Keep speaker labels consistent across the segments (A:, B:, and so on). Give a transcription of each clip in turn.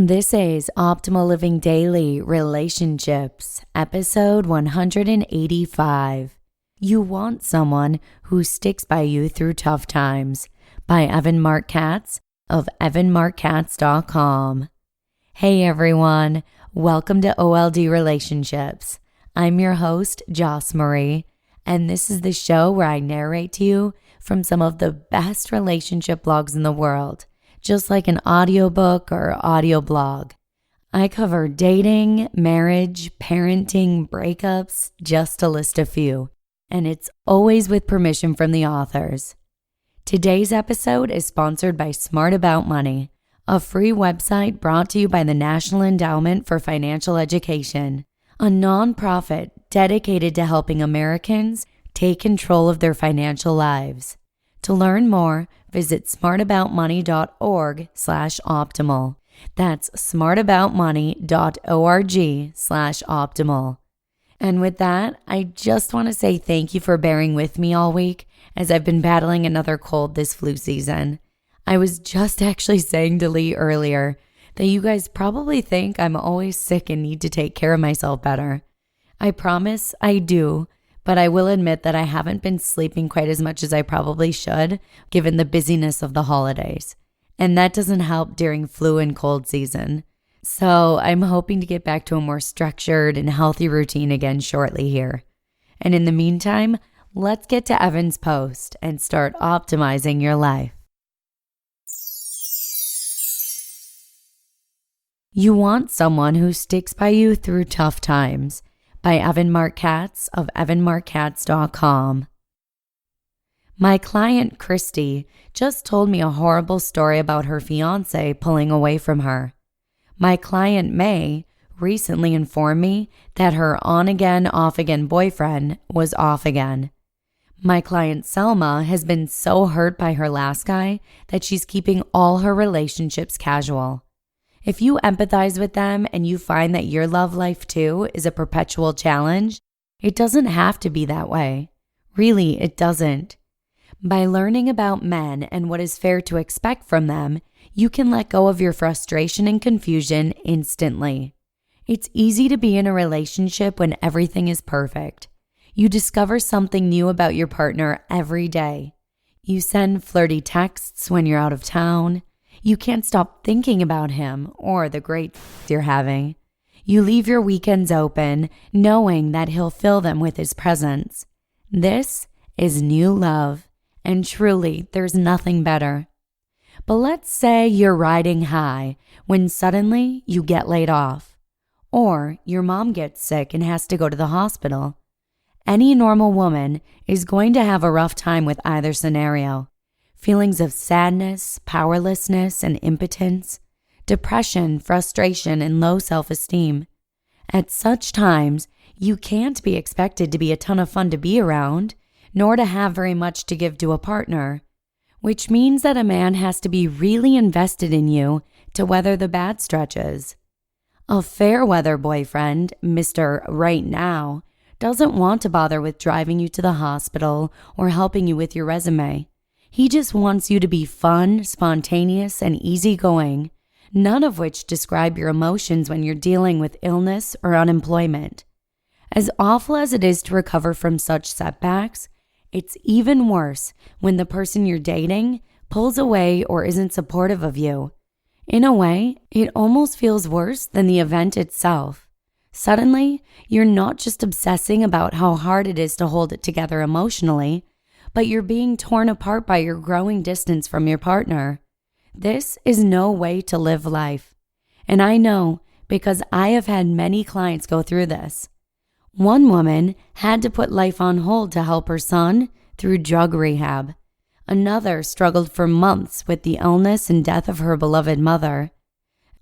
A: This is Optimal Living Daily Relationships, episode 185. You Want Someone Who Sticks by You Through Tough Times by Evan Marc Katz of and&nbsp.com. Hey everyone, welcome to OLD Relationships. I'm your host, Joss Marie, and this is the show where I narrate to you from some of the best relationship blogs in the world, just like an audiobook or audio blog. I cover dating, marriage, parenting, breakups, just to list a few, and it's always with permission from the authors. Today's episode is sponsored by Smart About Money, a free website brought to you by the National Endowment for Financial Education, a nonprofit dedicated to helping Americans take control of their financial lives. To learn more, visit smartaboutmoney.org/optimal. That's smartaboutmoney.org/optimal. And with that, I just want to say thank you for bearing with me all week as I've been battling another cold this flu season. I was just actually saying to Lee earlier that you guys probably think I'm always sick and need to take care of myself better. I promise I do. But I will admit that I haven't been sleeping quite as much as I probably should, given the busyness of the holidays. And that doesn't help during flu and cold season. So I'm hoping to get back to a more structured and healthy routine again shortly here. And in the meantime, let's get to Evan's post and start optimizing your life. You Want Someone Who Sticks by You Through Tough Times by Evan Marc Katz of and&nbsp.com. My client, Christy, just told me a horrible story about her fiance pulling away from her. My client, May, recently informed me that her on-again, off-again boyfriend was off again. My client, Selma, has been so hurt by her last guy that she's keeping all her relationships casual. If you empathize with them and you find that your love life too is a perpetual challenge, it doesn't have to be that way. Really, it doesn't. By learning about men and what is fair to expect from them, you can let go of your frustration and confusion instantly. It's easy to be in a relationship when everything is perfect. You discover something new about your partner every day. You send flirty texts when you're out of town. You can't stop thinking about him or the great you're having. You leave your weekends open, knowing that he'll fill them with his presence. This is new love, and truly, there's nothing better. But let's say you're riding high when suddenly you get laid off, or your mom gets sick and has to go to the hospital. Any normal woman is going to have a rough time with either scenario. Feelings of sadness, powerlessness, and impotence, depression, frustration, and low self-esteem. At such times, you can't be expected to be a ton of fun to be around, nor to have very much to give to a partner, which means that a man has to be really invested in you to weather the bad stretches. A fair weather boyfriend, Mr. Right Now, doesn't want to bother with driving you to the hospital or helping you with your resume. He just wants you to be fun, spontaneous, and easygoing, none of which describe your emotions when you're dealing with illness or unemployment. As awful as it is to recover from such setbacks, it's even worse when the person you're dating pulls away or isn't supportive of you. In a way, it almost feels worse than the event itself. Suddenly, you're not just obsessing about how hard it is to hold it together emotionally, but you're being torn apart by your growing distance from your partner. This is no way to live life. And I know because I have had many clients go through this. One woman had to put life on hold to help her son through drug rehab. Another struggled for months with the illness and death of her beloved mother.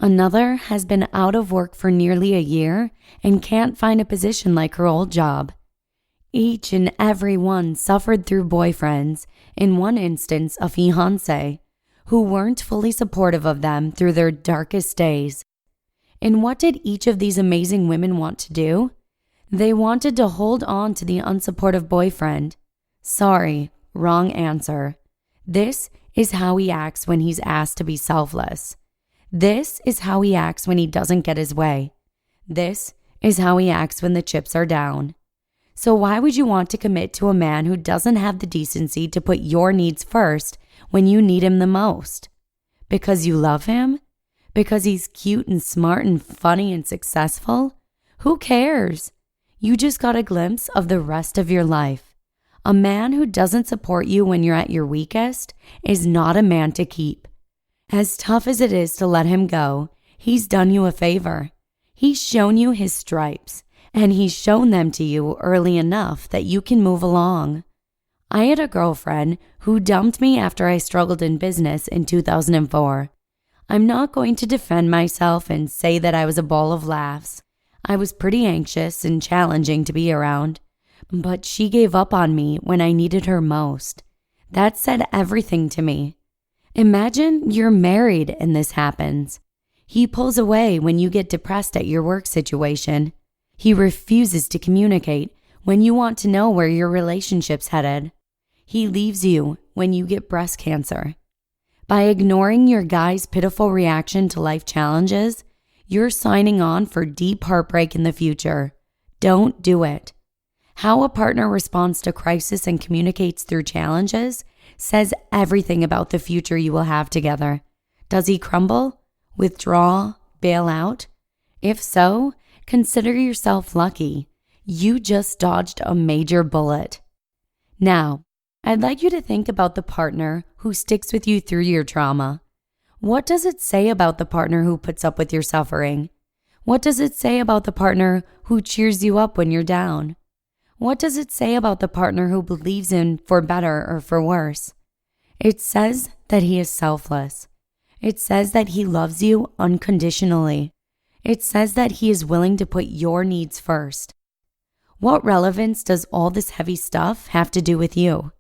A: Another has been out of work for nearly a year and can't find a position like her old job. Each and every one suffered through boyfriends, in one instance a fiancé, who weren't fully supportive of them through their darkest days. And what did each of these amazing women want to do? They wanted to hold on to the unsupportive boyfriend. Sorry, wrong answer. This is how he acts when he's asked to be selfless. This is how he acts when he doesn't get his way. This is how he acts when the chips are down. So why would you want to commit to a man who doesn't have the decency to put your needs first when you need him the most? Because you love him? Because he's cute and smart and funny and successful? Who cares? You just got a glimpse of the rest of your life. A man who doesn't support you when you're at your weakest is not a man to keep. As tough as it is to let him go, he's done you a favor. He's shown you his stripes, and he's shown them to you early enough that you can move along. I had a girlfriend who dumped me after I struggled in business in 2004. I'm not going to defend myself and say that I was a ball of laughs. I was pretty anxious and challenging to be around, but she gave up on me when I needed her most. That said everything to me. Imagine you're married and this happens. He pulls away when you get depressed at your work situation. He refuses to communicate when you want to know where your relationship's headed. He leaves you when you get breast cancer. By ignoring your guy's pitiful reaction to life challenges, you're signing on for deep heartbreak in the future. Don't do it. How a partner responds to crisis and communicates through challenges says everything about the future you will have together. Does he crumble? Withdraw? Bail out? If so, consider yourself lucky. You just dodged a major bullet. Now, I'd like you to think about the partner who sticks with you through your trauma. What does it say about the partner who puts up with your suffering? What does it say about the partner who cheers you up when you're down? What does it say about the partner who believes in for better or for worse? It says that he is selfless. It says that he loves you unconditionally. It says that he is willing to put your needs first. What relevance does all this heavy stuff have to do with you?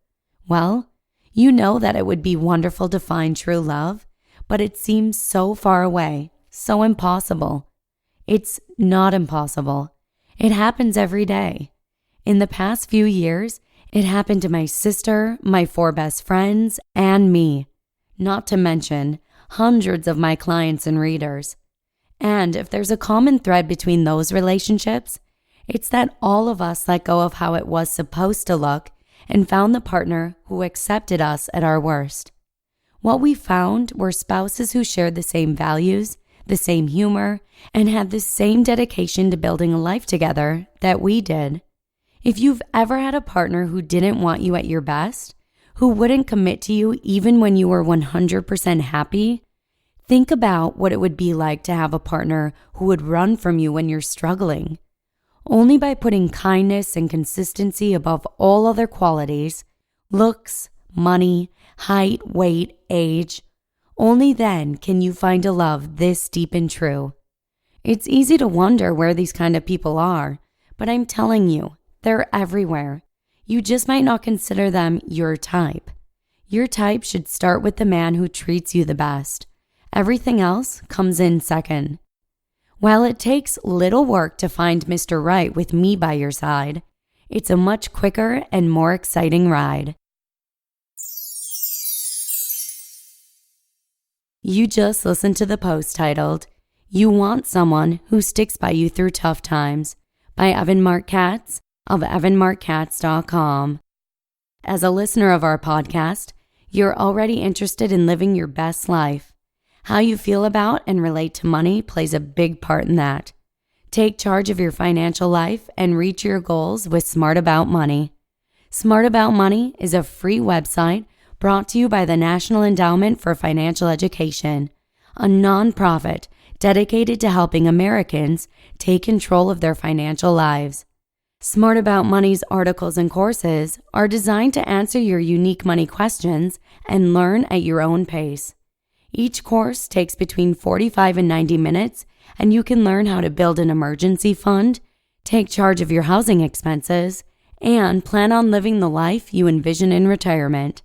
A: Well, you know that it would be wonderful to find true love, but it seems so far away, so impossible. It's not impossible. It happens every day. In the past few years, it happened to my sister, my 4 best friends, and me. Not to mention hundreds of my clients and readers. And if there's a common thread between those relationships, it's that all of us let go of how it was supposed to look and found the partner who accepted us at our worst. What we found were spouses who shared the same values, the same humor, and had the same dedication to building a life together that we did. If you've ever had a partner who didn't want you at your best, who wouldn't commit to you even when you were 100% happy, think about what it would be like to have a partner who would run from you when you're struggling. Only by putting kindness and consistency above all other qualities, looks, money, height, weight, age, only then can you find a love this deep and true. It's easy to wonder where these kind of people are, but I'm telling you, they're everywhere. You just might not consider them your type. Your type should start with the man who treats you the best. Everything else comes in second. While it takes little work to find Mr. Right with me by your side, it's a much quicker and more exciting ride. You just listened to the post titled, "You Want Someone Who Sticks By You Through Tough Times" by Evan Marc Katz of and&nbsp. As a listener of our podcast, you're already interested in living your best life. How you feel about and relate to money plays a big part in that. Take charge of your financial life and reach your goals with Smart About Money. Smart About Money is a free website brought to you by the National Endowment for Financial Education, a nonprofit dedicated to helping Americans take control of their financial lives. Smart About Money's articles and courses are designed to answer your unique money questions and learn at your own pace. Each course takes between 45 and 90 minutes, and you can learn how to build an emergency fund, take charge of your housing expenses, and plan on living the life you envision in retirement.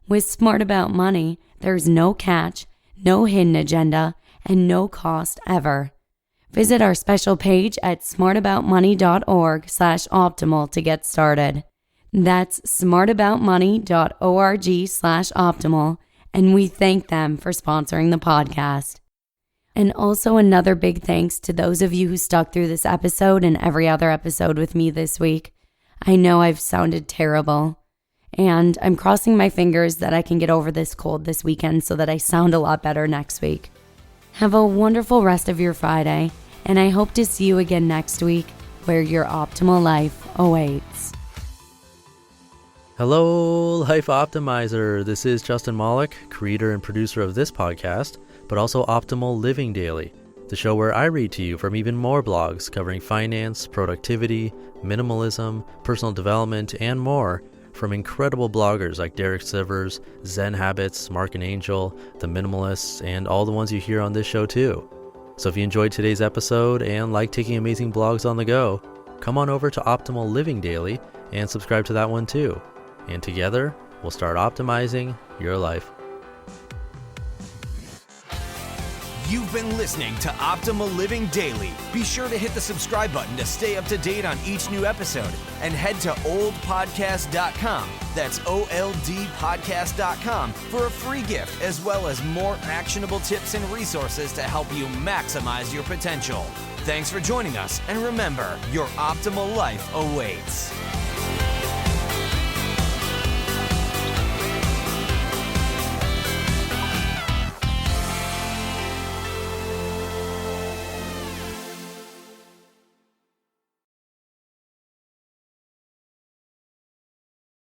A: With Smart About Money, there's no catch, no hidden agenda, and no cost ever. Visit our special page at smartaboutmoney.org/optimal to get started. That's smartaboutmoney.org/optimal. And we thank them for sponsoring the podcast. And also another big thanks to those of you who stuck through this episode and every other episode with me this week. I know I've sounded terrible, and I'm crossing my fingers that I can get over this cold this weekend so that I sound a lot better next week. Have a wonderful rest of your Friday, and I hope to see you again next week where your optimal life awaits.
B: Hello, Life Optimizer. This is Justin Malik, creator and producer of this podcast, but also Optimal Living Daily, the show where I read to you from even more blogs covering finance, productivity, minimalism, personal development, and more from incredible bloggers like Derek Sivers, Zen Habits, Mark and Angel, The Minimalists, and all the ones you hear on this show too. So if you enjoyed today's episode and like taking amazing blogs on the go, come on over to Optimal Living Daily and subscribe to that one too. And together, we'll start optimizing your life.
C: You've been listening to Optimal Living Daily. Be sure to hit the subscribe button to stay up to date on each new episode and head to oldpodcast.com. That's OLDpodcast.com for a free gift as well as more actionable tips and resources to help you maximize your potential. Thanks for joining us, and remember, your optimal life awaits.